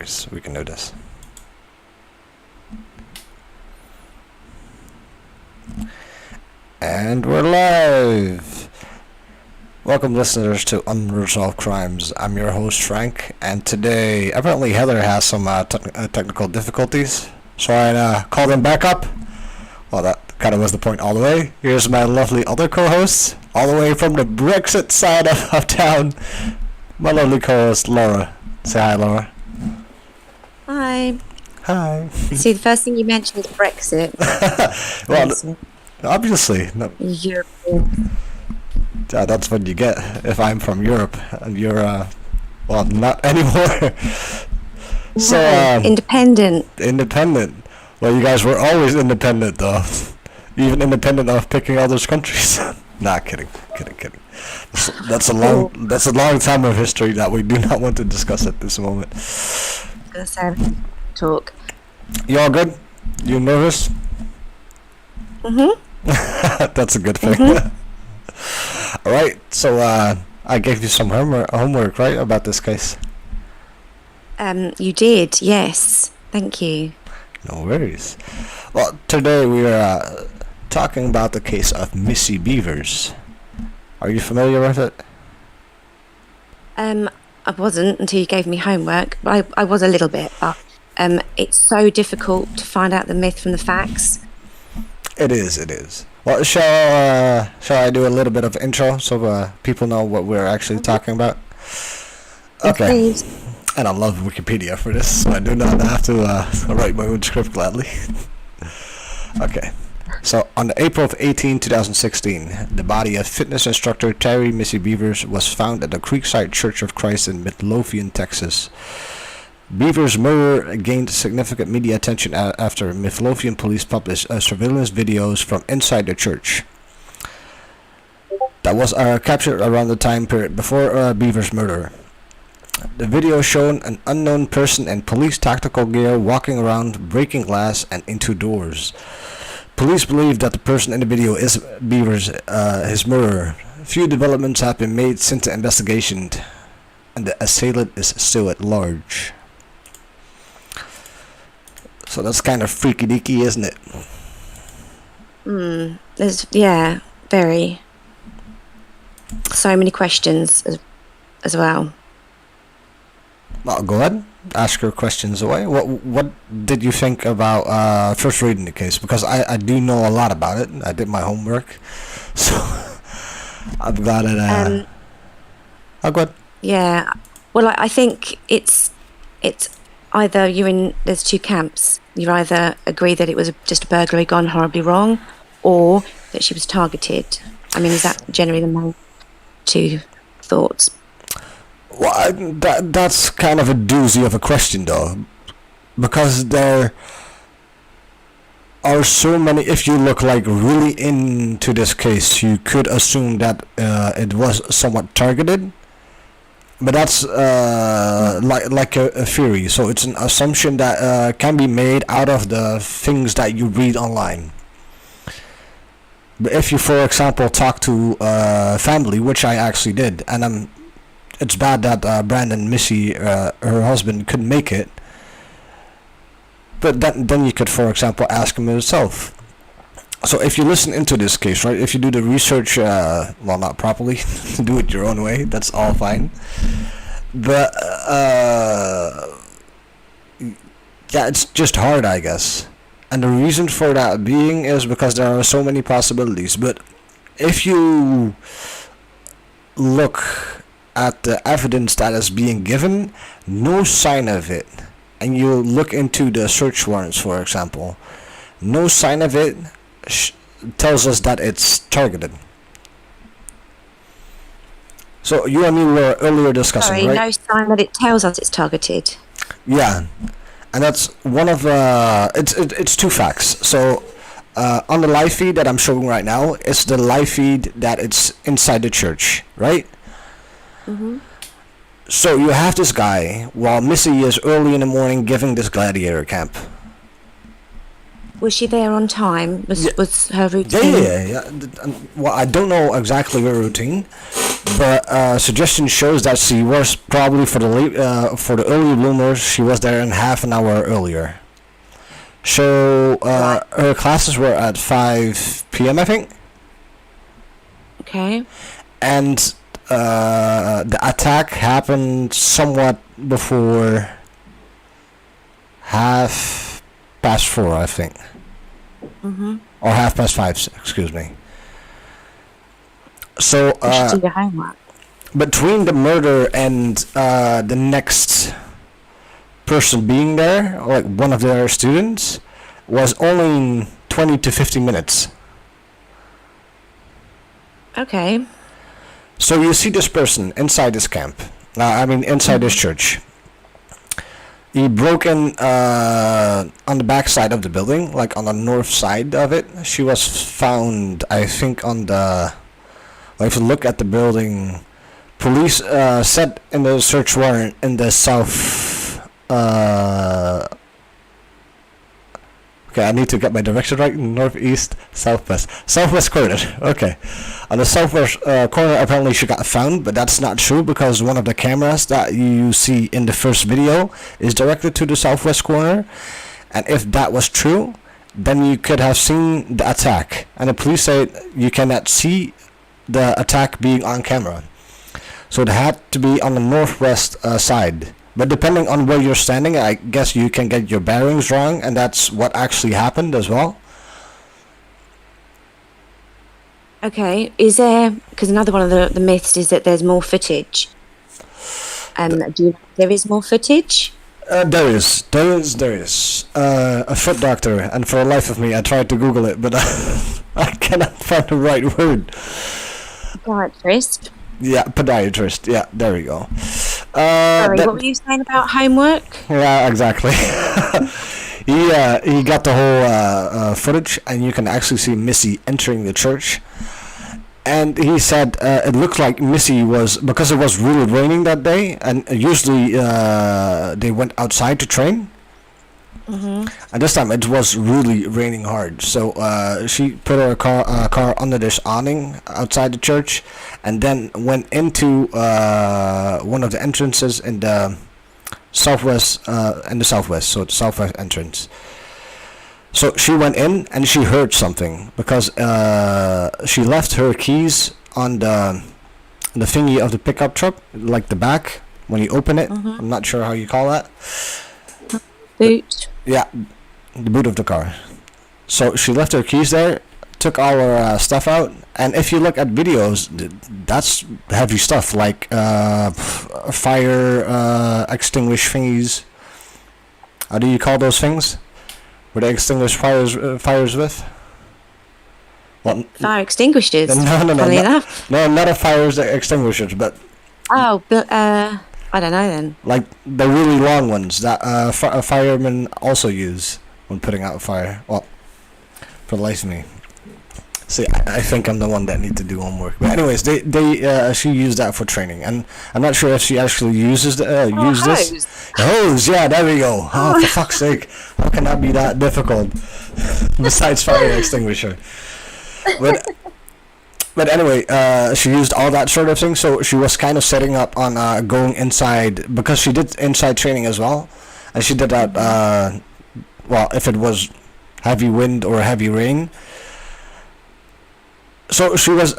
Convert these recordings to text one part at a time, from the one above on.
worries. We can do this. And we're live! Welcome, listeners, to Unresolved Crimes. I'm your host, Frank, and today, apparently Heather has some technical difficulties, so I called him back up. Well, that kind of was the point all the way. Here's my lovely other co-host, all the way from the Brexit side of town, my lovely co-host, Laura. Say hi, Laura. Hi. Hi. See, the first thing you mentioned is Brexit. Well, obviously. No. European. That's what you get if I'm from Europe and you're, well, not anymore. So, independent. Independent. Well, you guys were always independent, though. Even independent of picking others' countries. Nah, kidding. That's a long time of history that we do not want to discuss at this moment. Talk. You all good? You nervous? That's a good thing. All right. So I gave you some homework, right, about this case? You did, yes. Thank you. No worries. Well, today we are talking about the case of Missy Bevers. Are you familiar with it? I wasn't until you gave me homework, but I was a little bit. But it's so difficult to find out the myth from the facts. It is. Well, shall I do a little bit of intro so people know what we're actually talking about? Okay. Please. And I love Wikipedia for this, so I do not have to write my own script gladly. Okay. So, on April of 2016, the body of fitness instructor Terri Missy Bevers was found at the Creekside Church of Christ in Midlothian, Texas. Bevers' murder gained significant media attention after Midlothian police published surveillance videos from inside the church. That was captured around the time period before Bevers' murder. The video showed an unknown person in police tactical gear walking around, breaking glass and into doors. Police believe that the person in the video is Bevers, his murderer. Few developments have been made since the investigation, and the assailant is still at large. So that's kind of freaky deaky, isn't it? Yeah, very. So many questions as well. Well, go ahead. Ask your questions away. What did you think about first reading the case? Because I do know a lot about it. I did my homework, so I've got it. Oh, go ahead. Yeah. Well, I think it's either there's two camps. You either agree that it was just a burglary gone horribly wrong, or that she was targeted. I mean, is that generally the main two thoughts? Well, that's kind of a doozy of a question, though, because there are so many. If you look like really into this case, you could assume that it was somewhat targeted, but that's like a theory. So it's an assumption that can be made out of the things that you read online. But if you, for example, talk to family, which I actually did, and it's bad that Brandon, Missy, her husband, couldn't make it. But then you could, for example, ask him himself. So if you listen into this case, right, if you do the research, well, not properly, do it your own way, that's all fine. But, yeah, it's just hard, I guess. And the reason for that being is because there are so many possibilities. But if you look at the evidence that is being given, no sign of it, and you look into the search warrants, for example, no sign of it tells us that it's targeted. So you and me were earlier discussing, Sorry, right? no sign that it tells us it's targeted. Yeah, and that's one of it's two facts. So on the live feed that I'm showing right now, it's the live feed that it's inside the church, right? So you have this guy while Missy is early in the morning giving this gladiator camp. Was she there on time? Was her routine? Yeah. Well, I don't know exactly her routine, But suggestion shows that she was probably for the early bloomers. She was there in half an hour earlier. So her classes were at 5 p.m. I think. Okay. And the attack happened somewhat before 4:30, I think. Or 5:30, excuse me. So You should do your homework. between the murder and the next person being there, like one of their students, was only 20 to 50 minutes. Okay. So you see this person inside this camp. Inside this church. He broke in on the back side of the building, like on the north side of it. She was found, I think, on the... Well, if you look at the building, police said in the search warrant in the south... okay, I need to get my direction right. Northeast, southwest corner. Okay, on the southwest corner, apparently she got found, but that's not true because one of the cameras that you see in the first video is directed to the southwest corner, and if that was true, then you could have seen the attack. And the police say you cannot see the attack being on camera, so it had to be on the northwest side. But depending on where you're standing, I guess you can get your bearings wrong, and that's what actually happened as well. Okay. Is there... Because another one of the myths is that there's more footage. Do you know if there is more footage? There is. A foot doctor, and for the life of me, I tried to Google it, but I cannot find the right word. Podiatrist. Yeah, podiatrist. Yeah, there we go. Sorry, what were you saying about homework? Yeah, exactly. He got the whole footage, and you can actually see Missy entering the church. And he said it looked like Missy was, because it was really raining that day, and usually they went outside to train. And this time it was really raining hard, so she put her car under this awning outside the church, and then went into one of the entrances in the southwest, so the southwest entrance. So she went in and she heard something because she left her keys on the thingy of the pickup truck, like the back when you open it. I'm not sure how you call that. Boot. Yeah, the boot of the car. So she left her keys there, took our stuff out, and if you look at videos, that's heavy stuff, like fire extinguish thingies. How do you call those things? Where they extinguish fires with? Well, Fire extinguishers. No, not a fire extinguishers, but... Oh, but I don't know then. Like the really long ones that firemen also use when putting out a fire. Well, for the life of me. See, I think I'm the one that need to do homework. But anyways, she used that for training, and I'm not sure if she actually uses this. Hose, yeah, there we go. Oh, for fuck's sake, how can that be that difficult? Besides fire extinguisher, But anyway, she used all that sort of thing, so she was kind of setting up on going inside, because she did inside training as well, and she did that, if it was heavy wind or heavy rain. So she was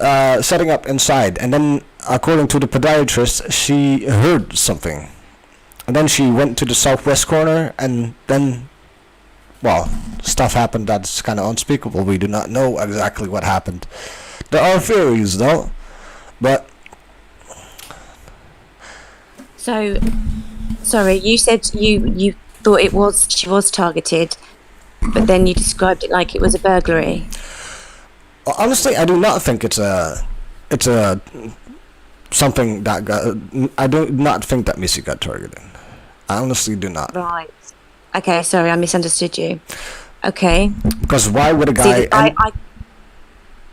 setting up inside, and then, according to the podiatrist, she heard something. And then she went to the southwest corner, and then, stuff happened that's kind of unspeakable. We do not know exactly what happened. There are theories, though, but... So, sorry, you said you thought she was targeted, but then you described it like it was a burglary. Well, honestly, I do not think it's a something that got... I do not think that Missy got targeted. I honestly do not. Right. Okay, sorry, I misunderstood you. Okay. Because why would a guy...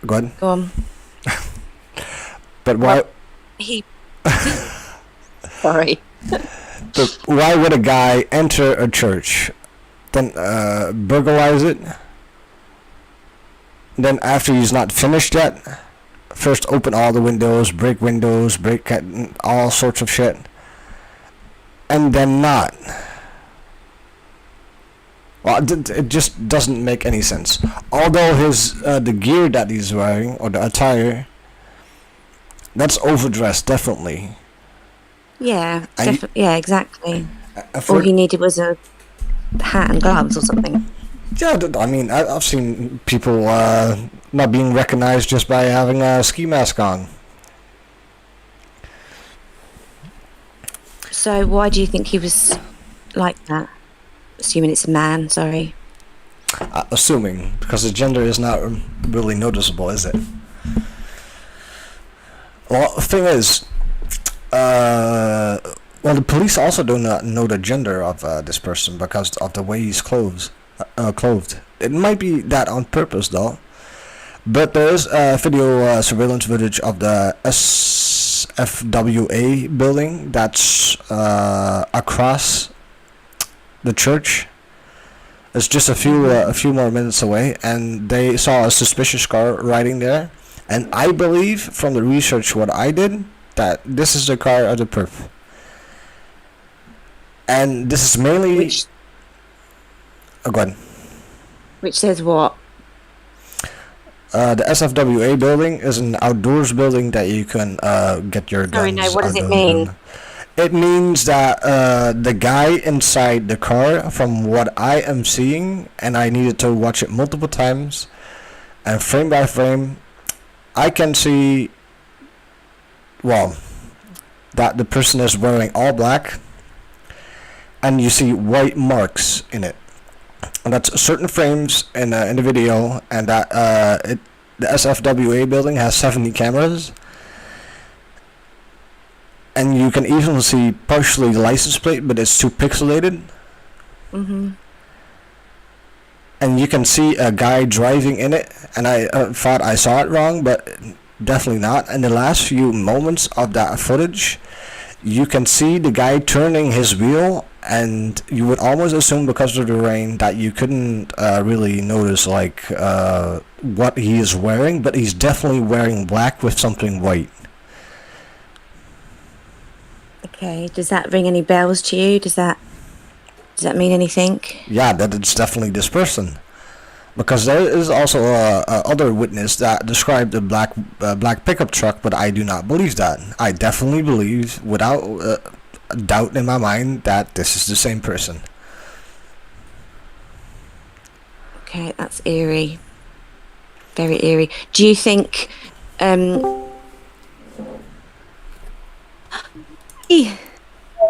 Go ahead. Go on. But why... Sorry. But why would a guy enter a church, then burglarize it, then after he's not finished yet, first open all the windows, break all sorts of shit, and then not. Well, it just doesn't make any sense. Although the gear that he's wearing, or the attire, that's overdressed, definitely. Yeah, yeah, exactly. All he needed was a hat and gloves or something. Yeah, I mean, I've seen people not being recognized just by having a ski mask on. So why do you think he was like that? Assuming it's a man, sorry. Assuming, because the gender is not really noticeable, is it? Well, the thing is, the police also do not know the gender of this person because of the way he's clothed. It might be that on purpose, though. But there is video surveillance footage of the SFWA building that's across the church. It's just a few more minutes away, and they saw a suspicious car riding there. And I believe, from the research what I did, that this is the car of the perp. And this is mainly... go ahead. Which says what? The SFWA building is an outdoors building that you can get your guns. Sorry, no, what does it outdoors mean? in. It means that the guy inside the car, from what I am seeing, and I needed to watch it multiple times, and frame by frame, I can see, well, that the person is wearing all black, and you see white marks in it. And that's certain frames in the video, and that the SFWA building has 70 cameras. And you can even see partially the license plate, but it's too pixelated. Mm-hmm. And you can see a guy driving in it, and I thought I saw it wrong, but definitely not. In the last few moments of that footage, you can see the guy turning his wheel, and you would almost assume because of the rain that you couldn't really notice like what he is wearing, but he's definitely wearing black with something white. Okay, does that ring any bells to you? Does that mean anything? Yeah, that it's definitely this person, because there is also a other witness that described a black pickup truck, but I do not believe that. I definitely believe, without a doubt in my mind, that this is the same person. Okay, that's eerie. Very eerie. Do you think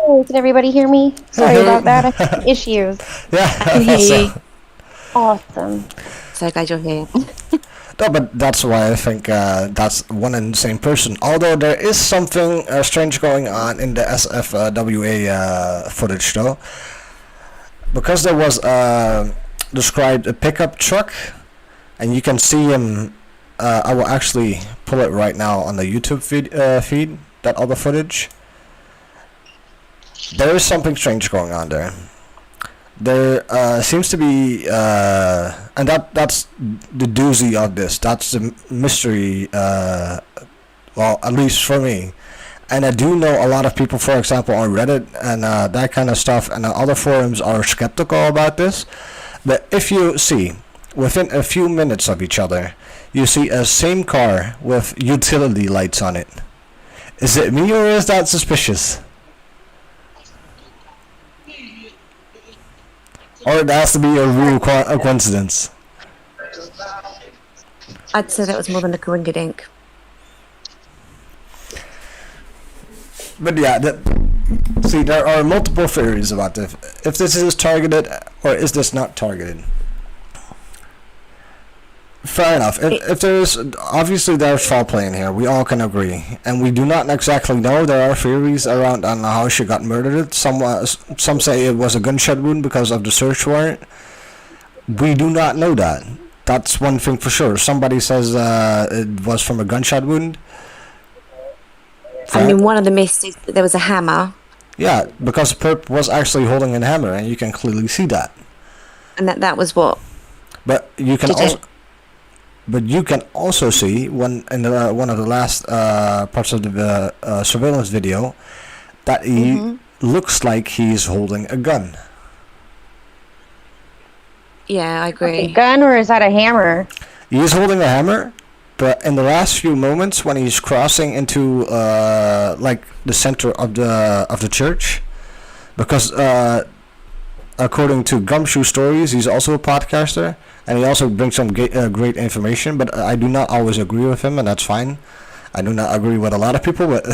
Oh, did everybody hear me? Sorry about that. I had issues. Yeah, I can hear you. Awesome. So glad you're here. No, but that's why I think that's one and the same person. Although there is something strange going on in the SFWA footage, though, because there was described a pickup truck, and you can see him. I will actually pull it right now on the YouTube feed. That other footage. There is something strange going on there. There seems to be, and that's the doozy of this. That's the mystery, well, at least for me. And I do know a lot of people, for example, on Reddit and that kind of stuff, and other forums are skeptical about this. But if you see, within a few minutes of each other, you see a same car with utility lights on it. Is it me, or is that suspicious? Or it has to be a real coincidence. I'd say that was more than a coinkydink. But yeah, see, there are multiple theories about this. If this is targeted, or is this not targeted? Fair enough. If there's, obviously there's foul play in here, we all can agree. And we do not exactly know. There are theories around on how she got murdered. Some say it was a gunshot wound because of the search warrant. We do not know that. That's one thing for sure. Somebody says it was from a gunshot wound. I mean, one of the myths is that there was a hammer. Yeah, because the perp was actually holding a hammer, and you can clearly see that. And that was what? But you can also... But you can also see when in one of the last parts of the surveillance video that he looks like he's holding a gun. Yeah, I A agree. gun, or is that a hammer? He is holding a hammer, but in the last few moments when he's crossing into like the center of the church, because according to Gumshoe Stories, he's also a podcaster, and he also brings some great information, but I do not always agree with him, and that's fine. I do not agree with a lot of people, but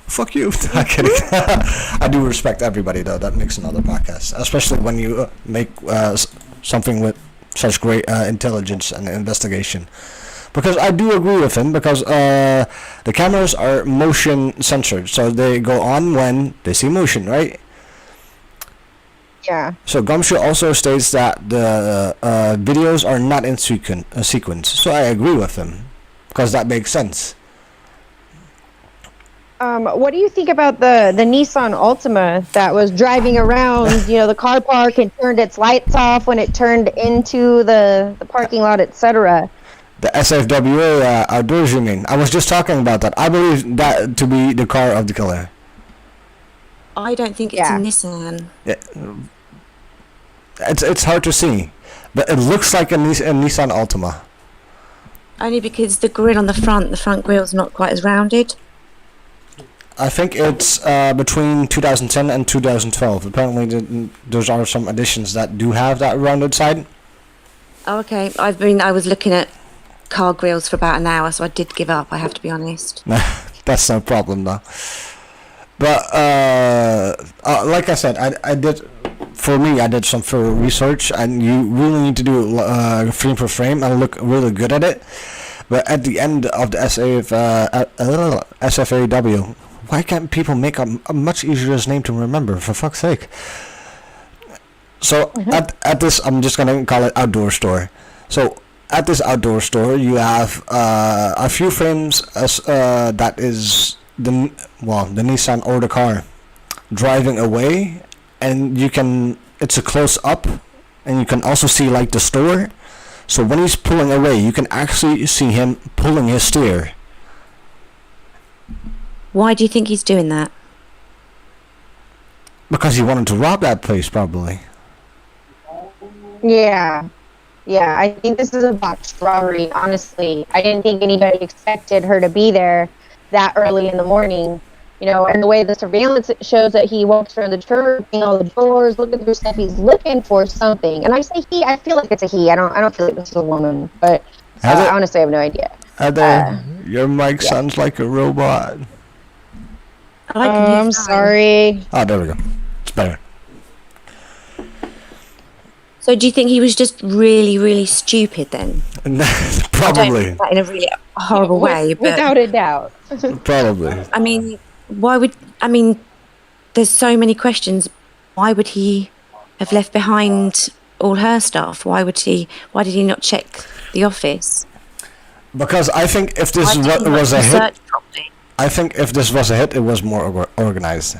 fuck you. I'm kidding. I do respect everybody, though, that makes another podcast, especially when you make something with such great intelligence and investigation. Because I do agree with him, because the cameras are motion censored, so they go on when they see motion, right? Yeah. So Gumshoe also states that the videos are not in sequence. So I agree with him, because that makes sense. What do you think about the Nissan Altima that was driving around, the car park and turned its lights off when it turned into the parking lot, etc.? The SFWA outdoors, you mean? I was just talking about that. I believe that to be the car of the killer. I don't think it's a Nissan. Yeah. It's hard to see, but it looks like a Nissan Altima. Only because the grille on the front grille's not quite as rounded. I think it's between 2010 and 2012. Apparently, those are some additions that do have that rounded side. Oh, okay. I was looking at car grills for about an hour, so I did give up, I have to be honest. That's no problem, though. But like I said, I did. For me, I did some further research, and you really need to do frame for frame and look really good at it. But at the end of the SFAW, why can't people make a much easier name to remember, for fuck's sake? So at this, I'm just gonna call it outdoor store. So at this outdoor store, you have a few frames as that is the Nissan or the car driving away, and it's a close up, and you can also see like the store. So when he's pulling away, you can actually see him pulling his steer. Why do you think he's doing that? Because he wanted to rob that place, probably. Yeah. I think this is a botched robbery, honestly. I didn't think anybody expected her to be there that early in the morning. And the way the surveillance shows that he walks around the church, all the doors, looking through stuff, he's looking for something. And I say he, I feel like it's a he. I don't feel like this is a woman, but honestly, I have no idea. Your mic sounds like a robot. I'm sorry. Oh, there we go. It's better. So do you think he was just really, really stupid then? Probably. I don't mean that in a really horrible way, but without a doubt. Probably. I mean, there's so many questions. Why would he have left behind all her stuff? Why did he not check the office? Because I think if this was a hit, it was more organized.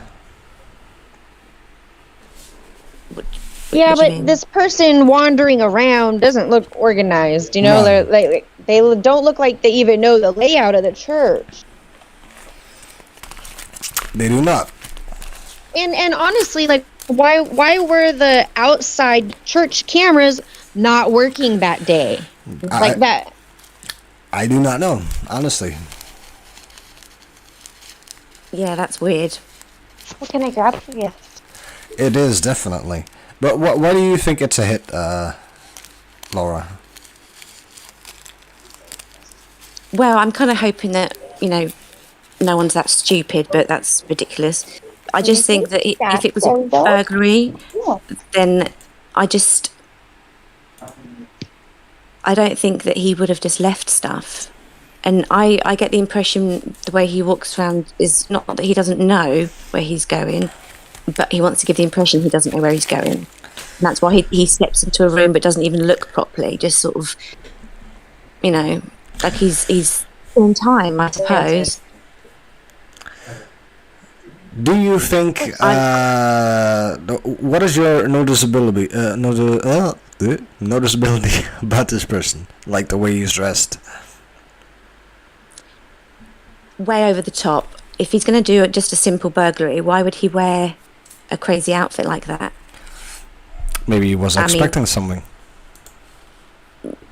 Yeah, but this person wandering around doesn't look organized. No. They don't look like they even know the layout of the church. They do not. And honestly, like, why were the outside church cameras not working that day? That. I do not know, honestly. Yeah, that's weird. What can I grab for you? It is, definitely. But why do you think it's a hit, Laura? Well, I'm kind of hoping that, no one's that stupid, but that's ridiculous. I just think that if it was a burglary, then I don't think that he would have just left stuff. And I get the impression the way he walks around is not that he doesn't know where he's going, but he wants to give the impression he doesn't know where he's going. And that's why he steps into a room but doesn't even look properly, just sort of, like he's in time, I suppose. Do you think what is your noticeability noticeability about this person, like the way he's dressed? Way over the top. If he's going to do just a simple burglary, why would he wear a crazy outfit like that? Maybe he was expecting something.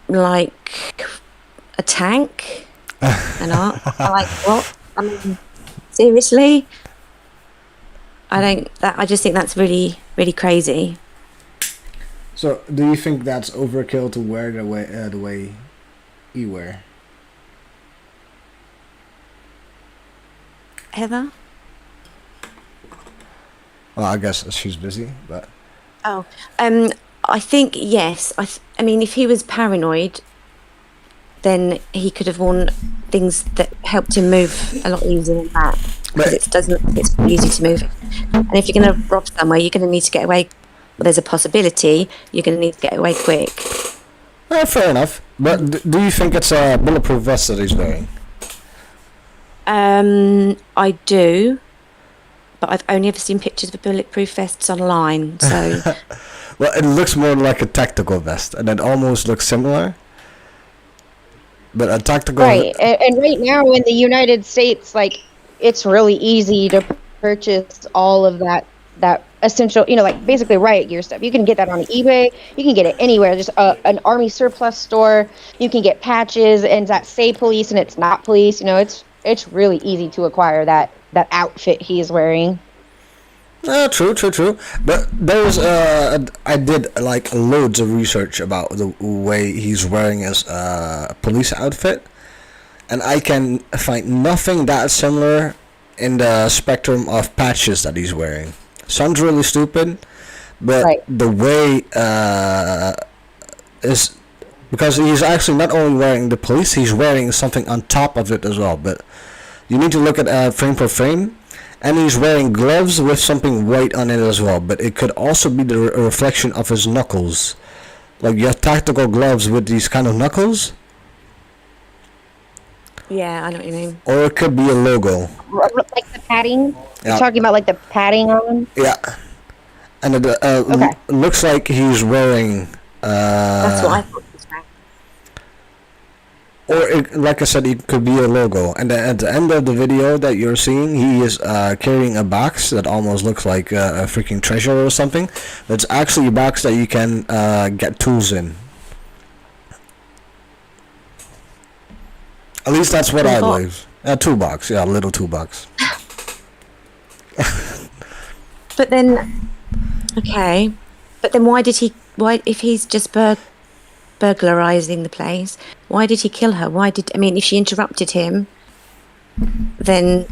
Like a tank? Like what? I mean, seriously? I just think that's really, really crazy. So, do you think that's overkill to wear the way he wear? Heather? Well, I guess she's busy, but... Oh, I think, yes. I mean, if he was paranoid, then he could have worn things that helped him move a lot easier than that. Because it's easy to move. And if you're going to rob somewhere, you're going to need to get away. Well, there's a possibility you're going to need to get away quick. Fair enough. But do you think it's a bulletproof vest that he's wearing? I do. But I've only ever seen pictures of bulletproof vests online, so... Well, it looks more like a tactical vest, and it almost looks similar. But a tactical... Right, and right now in the United States, like, it's really easy to purchase all of that essential, like, basically riot gear stuff. You can get that on eBay. You can get it anywhere. There's an army surplus store. You can get patches, and that say police, and it's not police. It's really easy to acquire that outfit he's wearing. True. But there's I did like loads of research about the way he's wearing his police outfit, and I can find nothing that similar in the spectrum of patches that he's wearing. Sounds really stupid, but right. The way is because he's actually not only wearing the police, he's wearing something on top of it as well. But you need to look at frame for frame. And he's wearing gloves with something white on it as well. But it could also be the reflection of his knuckles. Like you have tactical gloves with these kind of knuckles. Yeah, I know what you mean. Or it could be a logo. Like the padding? Yeah. You're talking about like the padding on them? Yeah. And it looks like he's wearing... That's what I thought. Or, like I said, it could be a logo. And at the end of the video that you're seeing, he is carrying a box that almost looks like a freaking treasure or something. But it's actually a box that you can get tools in. At least that's what I believe. A toolbox, yeah, a little toolbox. But then, okay. But then why, if he's just burglarizing the place, why did he kill her? If she interrupted him, then,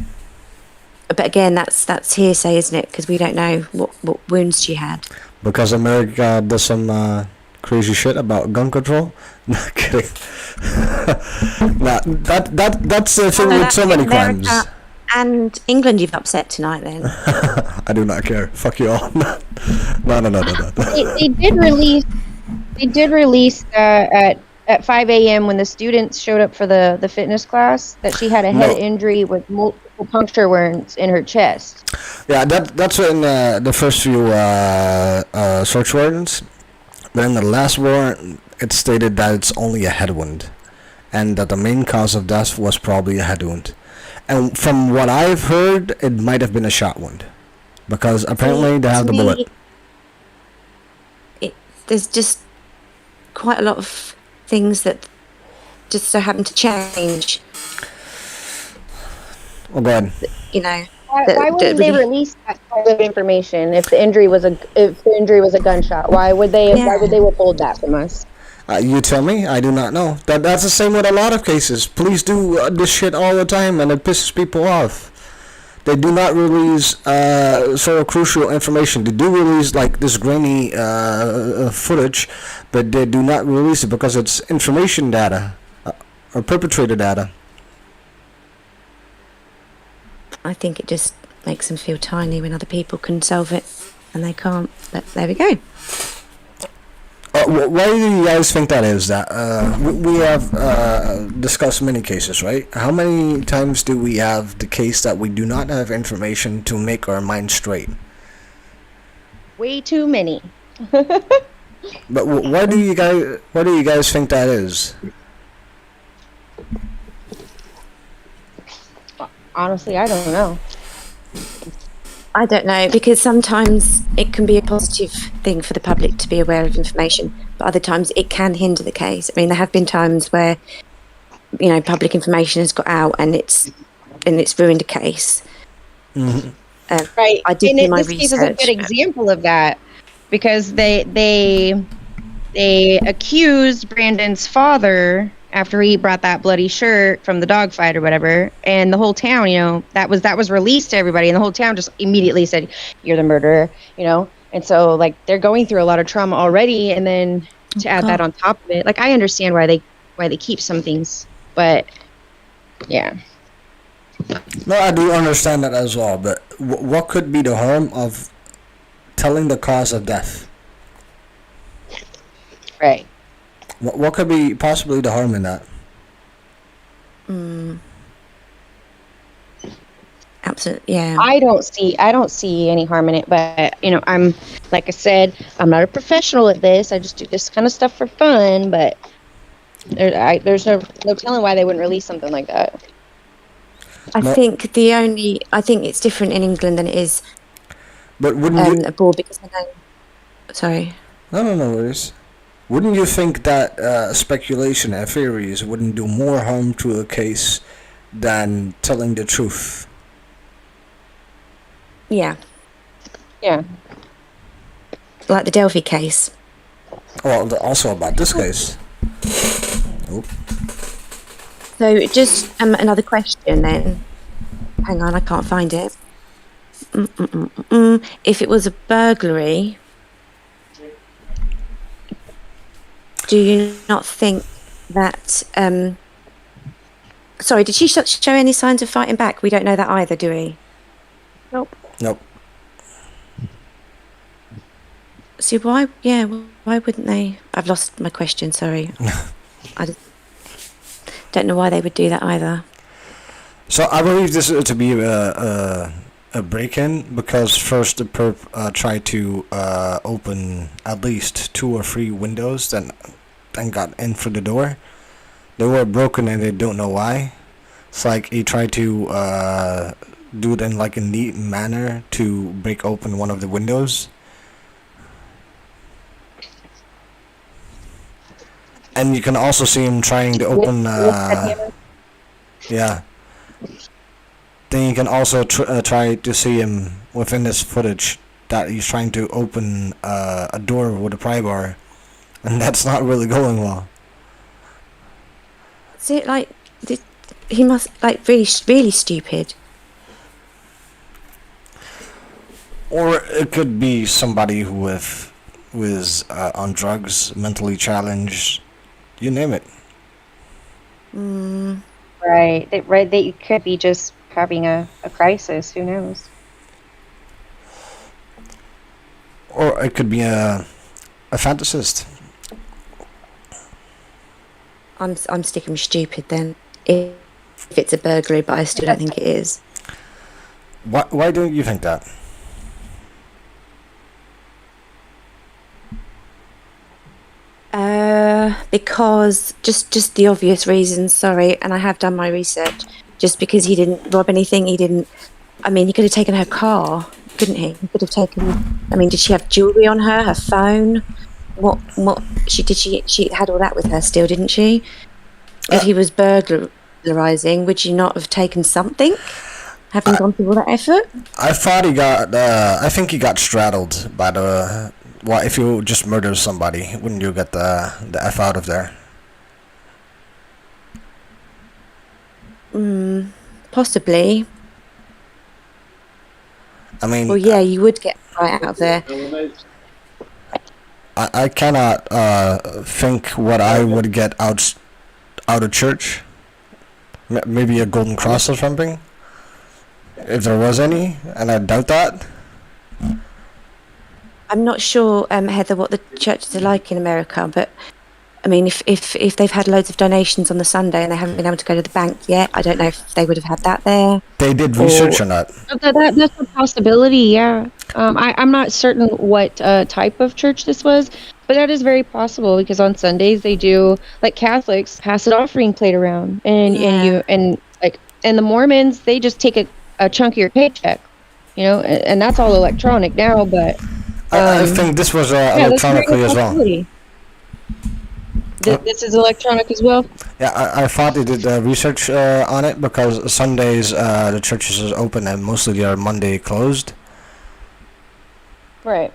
but again, that's hearsay, isn't it? Because we don't know what wounds she had. Because America does some crazy shit about gun control? Not kidding. Nah, that's the thing with so many crimes. And England you've upset tonight then. I do not care. Fuck you all. No. They did release at 5 a.m. when the students showed up for the fitness class that she had a head injury with multiple puncture wounds in her chest. Yeah, that's in the first few search warrants. But in the last warrant, it stated that it's only a head wound, and that the main cause of death was probably a head wound. And from what I've heard, it might have been a shot wound, because apparently they have the bullet. There's just quite a lot of things that just so happen to change. Oh, go ahead. Why wouldn't they release that kind of information if the injury was a gunshot? Why would they withhold that from us? You tell me. I do not know. That's the same with a lot of cases. Police do this shit all the time, and it pisses people off. They do not release so crucial information. They do release like this grainy footage, but they do not release it because it's information data or perpetrator data. I think it just makes them feel tiny when other people can solve it and they can't. But there we go. Why do you guys think that is? That we have discussed many cases, right? How many times do we have the case that we do not have information to make our mind straight? Way too many. But why do you guys think that is? Honestly, I don't know. I don't know, because sometimes it can be a positive thing for the public to be aware of information, but other times it can hinder the case. I mean, there have been times where, public information has got out and it's ruined a case. Mm-hmm. Right. I did do my this case is a research. good example of that, because they accused Brandon's father after he brought that bloody shirt from the dogfight or whatever, and the whole town, that was released to everybody, and the whole town just immediately said, "You're the murderer," and so like they're going through a lot of trauma already, and then to add that on top of it, like I understand why they keep some things, but yeah. No, I do understand that as well, but what could be the harm of telling the cause of death? Right. What could be possibly the harm in that? Absolutely, yeah. I don't see any harm in it, but I'm, like I said, I'm not a professional at this. I just do this kind of stuff for fun, but there's no telling why they wouldn't release something like that. I think it's different in England than it is But wouldn't you? abroad, because I know. Sorry. No worries. Wouldn't you think that speculation and theories wouldn't do more harm to a case than telling the truth? Yeah, Yeah. like the Delphi case. Well, also about this case. Oh. So just another question then. Hang on, I can't find it. If it was a burglary, do you not think that... Sorry, did she show any signs of fighting back? We don't know that either, do we? Nope. See, why wouldn't they? I've lost my question, sorry. I just don't know why they would do that either. So I believe this to be a break-in, because first the perp tried to open at least 2 or 3 windows, then got in through the door. They were broken and they don't know why. It's like he tried to do it in like a neat manner to break open one of the windows. And you can also see him trying to open yeah. Then you can also try to see him within this footage that he's trying to open a door with a pry bar, and that's not really going well. See, like, he must, like, really, really stupid. Or it could be somebody who is on drugs, mentally challenged, you name it. Right. They could be just having a crisis. Who knows? Or it could be a fantasist. I'm sticking with stupid then. If it's a burglary, but I still don't think it is. Why don't you think that? Because just the obvious reasons, sorry, and I have done my research. Just because he didn't rob anything, he could have taken her car, couldn't he? He could have taken, did she have jewellery on her, her phone? She had all that with her still, didn't she? If he was burglarising, would you not have taken something? Having gone through all that effort? I think he got straddled by the... Well, if you just murder somebody, wouldn't you get the F out of there? Possibly. Well, yeah, you would get right out of there. I cannot think what I would get out of church. Maybe a golden cross or something, if there was any, and I doubt that. I'm not sure, Heather, what the churches are like in America, but I mean, if they've had loads of donations on the Sunday and they haven't been able to go to the bank yet, I don't know if they would have had that there. They did Or research on that. That's a possibility, yeah. I'm not certain what type of church this was, but that is very possible because on Sundays they do, like Catholics, pass an offering plate around, and and the Mormons, they just take a chunk of your paycheck, and that's all electronic now. But I think this was yeah, that's a very electronically good as well. possibility. This is electronic as well. Yeah, I thought they did research on it because Sundays the churches is open and mostly they are Monday closed. Right.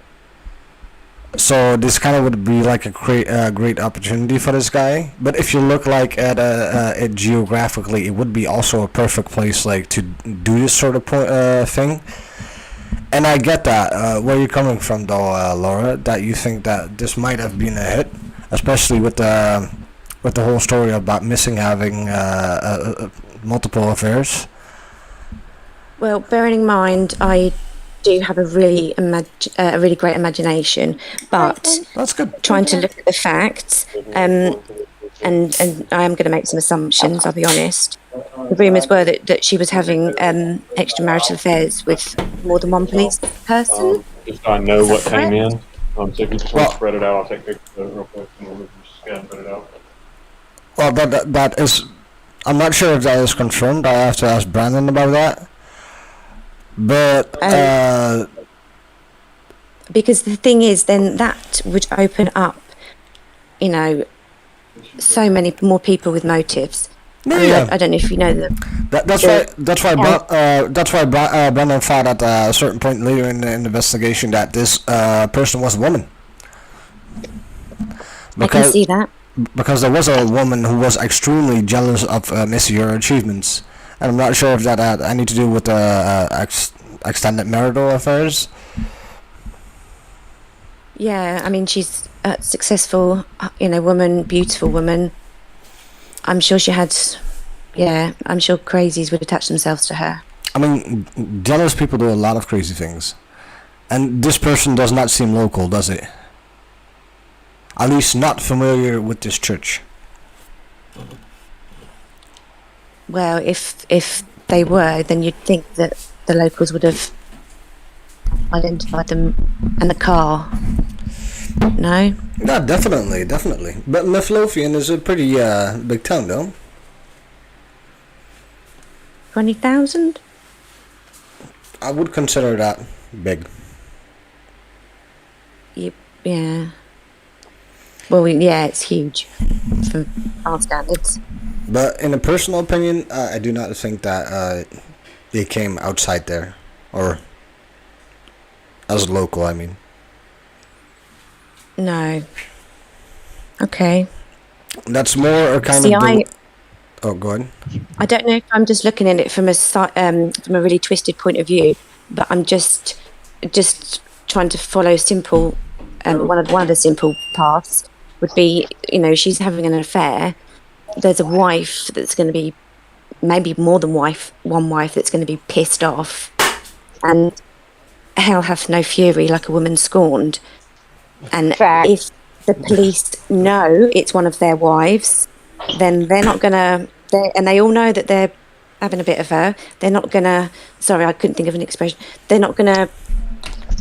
So this kind of would be like a great opportunity for this guy. But if you look like at it geographically, it would be also a perfect place like to do this sort of thing. And I get that where you're coming from though, Laura, that you think that this might have been a hit, especially with the whole story about Missing having multiple affairs. Well, bearing in mind, I do have a really great imagination, but That's good. trying to look at the facts, and I am going to make some assumptions, I'll be honest. The rumours were that she was having extramarital affairs with more than one police person. Just so I know what Is that came in. So if you just want Well- to spread it out, I'll take pictures of it real quick and we'll just scan and put it out. Well, that is. I'm not sure if that is confirmed. I have to ask Brandon about that. But Because the thing is, then that would open up, so many more people with motives. I don't know if you know the. that's why Brandon thought at a certain point later in the investigation that this person was a woman. I can see that. Because there was a woman who was extremely jealous of Missy her achievements, and I'm not sure if that had anything to do with extended marital affairs. Yeah, I mean, she's a successful, woman, beautiful woman. I'm sure she had, I'm sure crazies would attach themselves to her. I mean, jealous people do a lot of crazy things, and this person does not seem local, does it? At least not familiar with this church. Well, if they were, then you'd think that the locals would have identified them and the car. No? Yeah, definitely. But Midlothian is a pretty big town, though. 20,000? I would consider that big. Yeah. Well, it's huge from our standards. But in a personal opinion, I do not think that they came outside there, or as local, I mean. No. Okay. That's more a kind See, of... Oh, go ahead. I don't know if I'm just looking at it from a really twisted point of view, but I'm just trying to follow simple. One of the simple paths would be, she's having an affair. There's a wife that's going to be, maybe more than one wife that's going to be pissed off, and hell hath no fury like a woman scorned. And Fact. if the police know it's one of their wives, then they're not gonna. And they all know that they're having a bit of her. They're not gonna. Sorry, I couldn't think of an expression. They're not gonna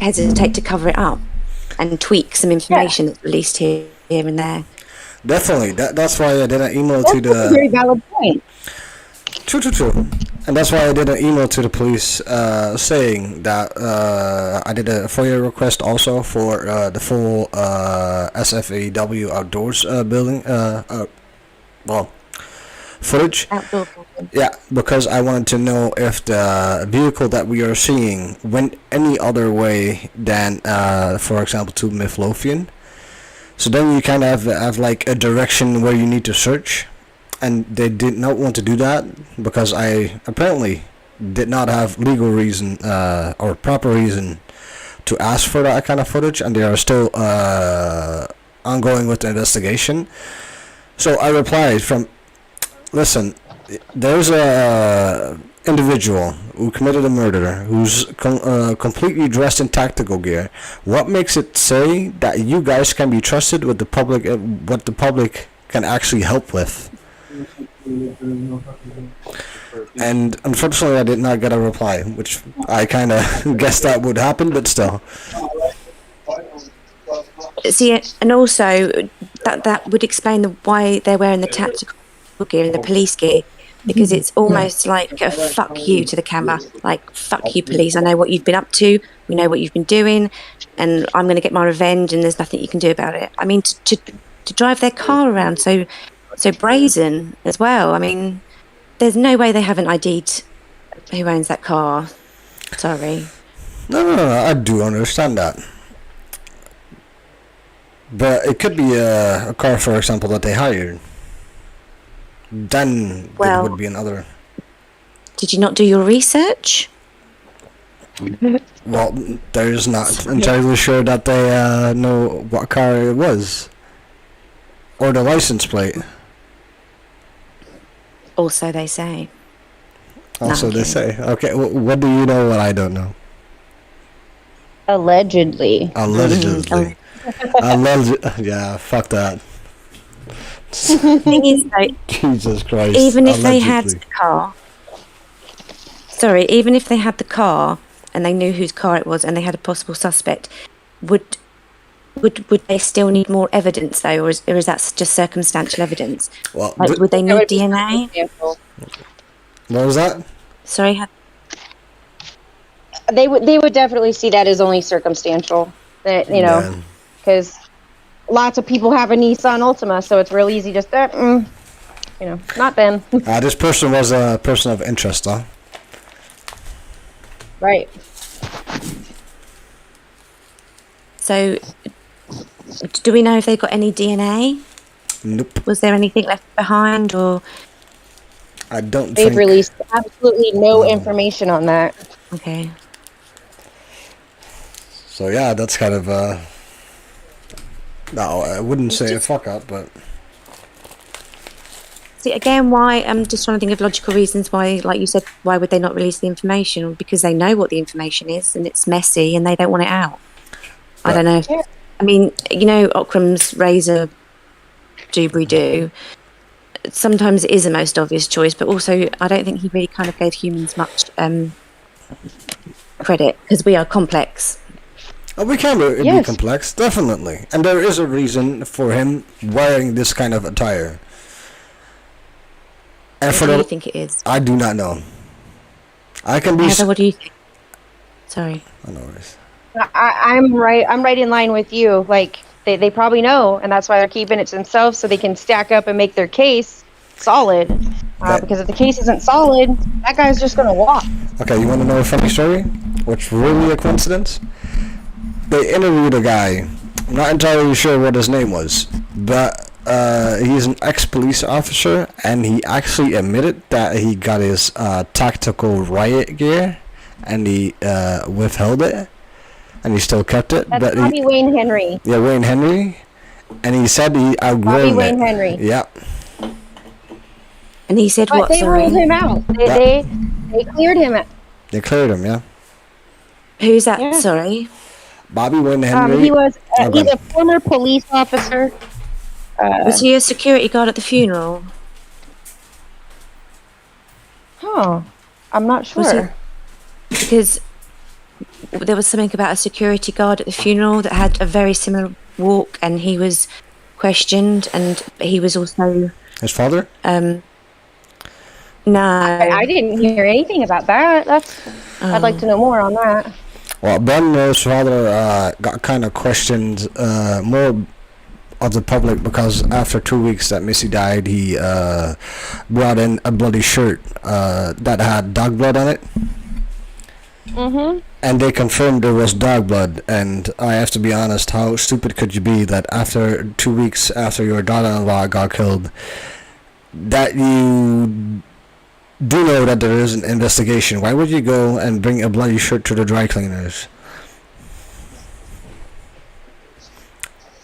hesitate to cover it up and tweak some information that's released here and there. Definitely. That's why I did an email to That's a the... very valid point. True. And that's why I did an email to the police saying that I did a FOIA request also for the full SFAW outdoors building, footage. Outdoor building. Yeah, because I wanted to know if the vehicle that we are seeing went any other way than, for example, to Midlothian. So then you kind of have like a direction where you need to search. And they did not want to do that because I apparently did not have legal reason or proper reason to ask for that kind of footage, and they are still ongoing with the investigation. So I replied listen, there's individual who committed a murder, who's completely dressed in tactical gear, what makes it say that you guys can be trusted with the public, what the public can actually help with? And unfortunately, I did not get a reply, which I kind of guessed that would happen, but still. See, and also that would explain why they're wearing the tactical gear and the police gear, because it's almost like a fuck you to the camera. Like, fuck you, police. I know what you've been up to. We know what you've been doing, and I'm going to get my revenge, and there's nothing you can do about it. I mean, to drive their car around so brazen as well. I mean, there's no way they haven't ID'd who owns that car. Sorry. No, I do understand that. But it could be a car, for example, that they hired. Then it would be another. Did you not do your research? Well, there's not entirely sure that they know what car it was. Or the license plate. Also, they say. Also, they say. Okay, what do you know what I don't know? Allegedly. Allegedly. Yeah, fuck that. Thing is, though, Jesus Christ. even if they had the car, even if they had the car and they knew whose car it was and they had a possible suspect, would they still need more evidence though, or is that just circumstantial evidence? Well, like, would they need DNA? What was that? Sorry. They would definitely see that as only circumstantial. That, you know, because lots of people have a Nissan Altima, so it's real easy just you know, not them. This person was a person of interest, huh? Right. So, do we know if they got any DNA? Nope. Was there anything left behind, or? I don't They've think... released absolutely no information on that. Okay. So yeah, that's kind of no, I wouldn't say a fuck up, but see again, why I'm just trying to think of logical reasons why, like you said, why would they not release the information? Because they know what the information is and it's messy and they don't want it out. I don't know. Yeah. I mean, you know, Ockram's razor dooby-doo. Sometimes it is the most obvious choice, but also I don't think he really kind of gave humans much credit, because we are complex. we can be complex, definitely, and there is a reason for him wearing this kind of attire. And What do you think it is? I do not know. I can be. Heather, what do you think? Sorry. I know this. I'm right in line with you. Like, they probably know, and that's why they're keeping it to themselves, so they can stack up and make their case solid. Because if the case isn't solid, that guy's just gonna walk. Okay, you want to know a funny story? What's really a coincidence? They interviewed a guy. I'm not entirely sure what his name was, but he's an ex-police officer, and he actually admitted that he got his tactical riot gear, and he withheld it, and he still kept it. That's but Bobby Wayne Henry. Yeah, Wayne Henry, and he said he outgrown Bobby Wayne it. Henry. Yeah. And he said But what? they Sorry. ruled him out. They cleared him. They cleared him, yeah. Who's that? Yeah. Sorry. Bobby Wayne Henry. He was. Okay. He's a former police officer. Was he a security guard at the funeral? Huh. I'm not Was sure. Because there was something about a security guard at the funeral that had a very similar walk, and he was questioned, and he was also His father? no. I didn't hear anything about that. I'd like to know more on that. Well, Ben's father got kind of questioned more of the public, because after 2 weeks that Missy died, he brought in a bloody shirt that had dog blood on it. Mm-hmm. And they confirmed there was dog blood, and I have to be honest, how stupid could you be that after 2 weeks after your daughter-in-law got killed, that you do know that there is an investigation? Why would you go and bring a bloody shirt to the dry cleaners?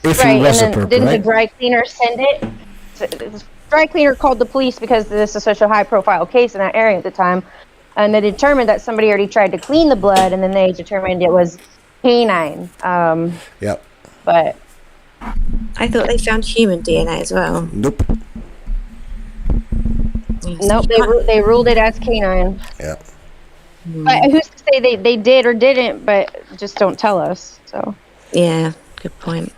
If Right, he was and a then perp, didn't the right? dry cleaner send it? The dry cleaner called the police because this is such a high-profile case in that area at the time. and they determined that somebody already tried to clean the blood, and then they determined it was canine. Yep. But I thought they found human DNA as well. Nope. nope, they ruled it as canine. Yeah. But who's to say they did or didn't? But just don't tell us. So Yeah, good point.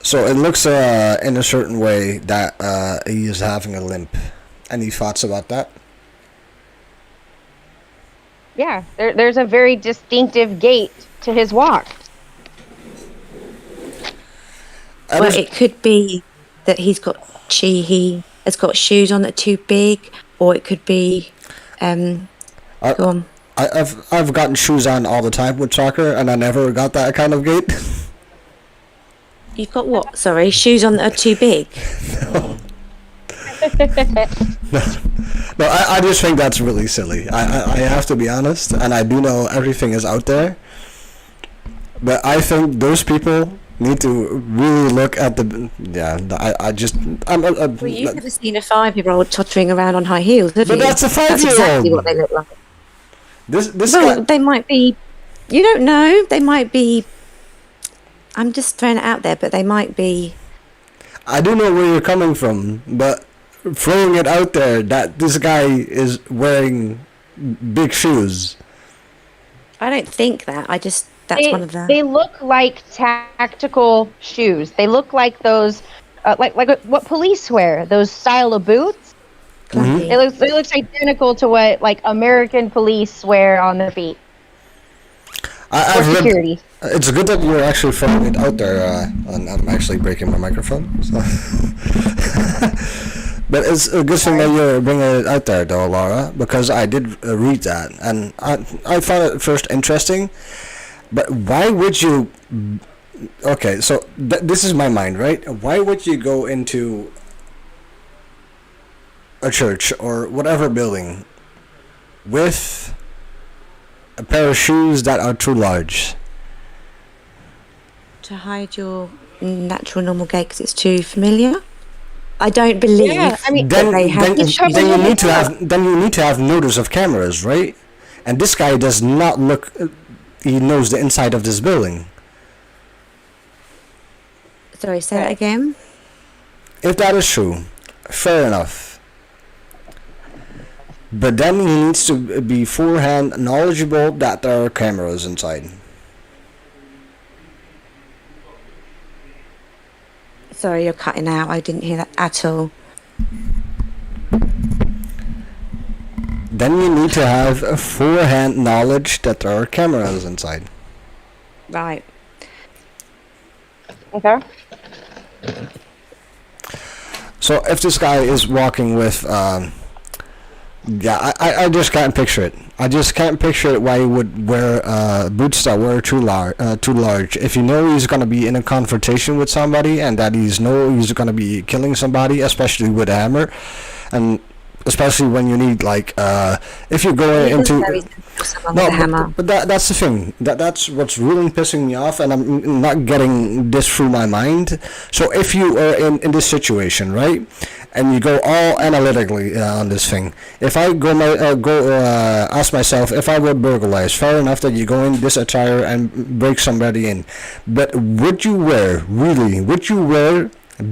So it looks in a certain way that he is having a limp. Any thoughts about that? yeah, there's a very distinctive gait to his walk. Well, it could be that he has got shoes on that are too big, or it could be. Go on. I've gotten shoes on all the time with soccer, and I never got that kind of gait. You've got what? Sorry, shoes on that are too big. No, I just think that's really silly. I have to be honest, and I do know everything is out there, but I think those people need to really look at the. Yeah, Well, you've never seen a 5-year-old tottering around on high heels, have But you? that's a 5-year-old. That's exactly what they look like. This Well, guy. they might be. You don't know. They might be. I'm just throwing it out there, but they might be. I do know where you're coming from, but throwing it out there that this guy is wearing big shoes. I don't think that. That's one of the. They look like tactical shoes. They look like those, like what police wear. Those style of boots. Clunky. It looks identical to what like American police wear on their feet. I've read, Security. it's good that you're actually throwing it out there. And I'm actually breaking my microphone. So. But it's a good thing that you're bringing it out there, though, Laura, because I did read that, and I found it first interesting. But why would you? Okay, so this is my mind, right? Why would you go into a church or whatever building with a pair of shoes that are too large? To hide your natural normal gait because it's too familiar. I don't believe. Yeah, I mean, that they have the shoes. Then you need to have notice of cameras, right? And this guy does not look. He knows the inside of this building. Sorry, say that again. If that is true, fair enough. But then he needs to be forehand knowledgeable that there are cameras inside. Sorry, you're cutting out. I didn't hear that at all. Then you need to have a forehand knowledge that there are cameras inside. Right. Okay. So if this guy is walking with, yeah, I just can't picture it. I just can't picture it why he would wear boots that were too large. If you know he's gonna be in a confrontation with somebody and that he's gonna be killing somebody, especially with a hammer, and especially when you need like if you're going into but that's the thing that's what's really pissing me off, and I'm not getting this through my mind. So if you are in this situation, right, and you go all analytically on this thing, if I ask myself if I would burglarize, fair enough that you go in this attire and break somebody in, but would you wear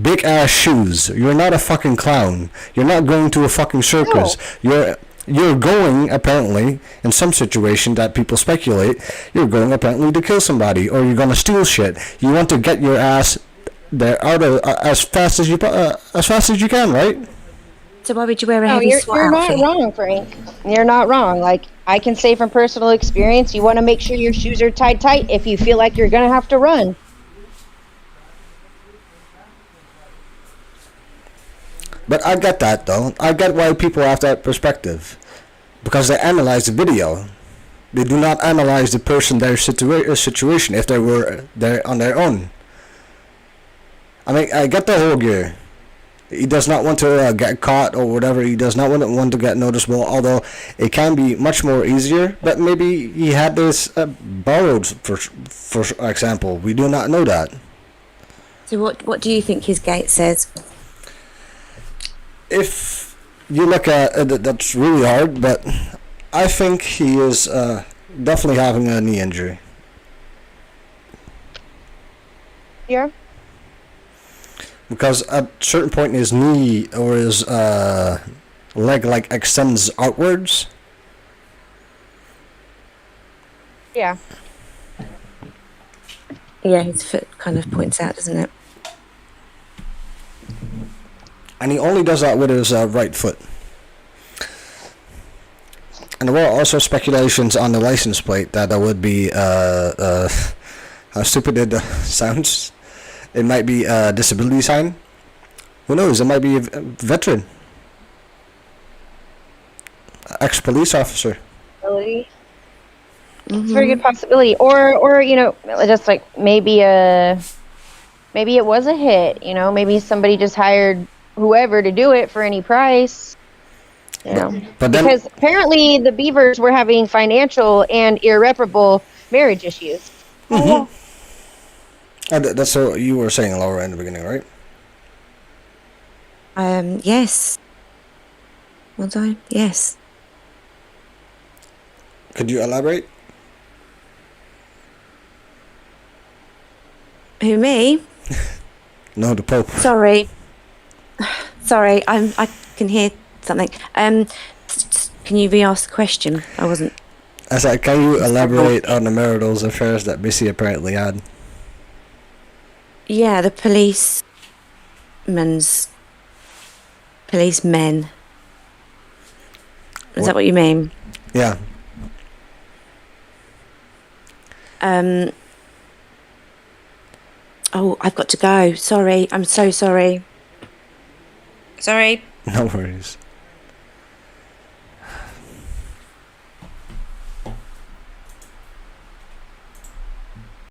big ass shoes? You're not a fucking clown. You're not going to a fucking circus. No. You're going, apparently, in some situation that people speculate, you're going apparently to kill somebody, or you're gonna steal shit. You want to get your ass there out of as fast as you can, right? So why would you wear a heavy SWAT outfit? You're not wrong, Frank. You're not wrong. Like, I can say from personal experience, you want to make sure your shoes are tied tight if you feel like you're gonna have to run. But I get that, though. I get why people have that perspective. Because they analyze the video. They do not analyze the person, their situation, if they were there on their own. I mean, I get the whole gear. He does not want to get caught or whatever. He does not want to get noticeable, although it can be much more easier. But maybe he had this borrowed, for example. We do not know that. So what do you think his gait says? If you look at that's really hard, but I think he is definitely having a knee injury. Yeah. Because at a certain point his knee or his leg like extends outwards. Yeah. Yeah, his foot kind of points out, doesn't it? And he only does that with his right foot. And there were also speculations on the license plate that there would be how stupid it sounds. It might be a disability sign. Who knows? It might be a veteran, ex-police officer. It's a very good possibility. Or you know, just like maybe it was a hit. You know, maybe somebody just hired whoever to do it for any price. You know, But then, because apparently the Bevers were having financial and irreparable marriage issues. that's what you were saying, Laura, in the beginning, right? Yes. Was I? Yes. Could you elaborate? Who, me? No, the Pope. Sorry. Sorry, I can hear something. Can you re-ask the question? I wasn't. I said, can you elaborate on the marital affairs that Missy apparently had? Yeah, the policemen. Is that what you mean? Yeah. Oh, I've got to go. Sorry, I'm so sorry. Sorry. No worries.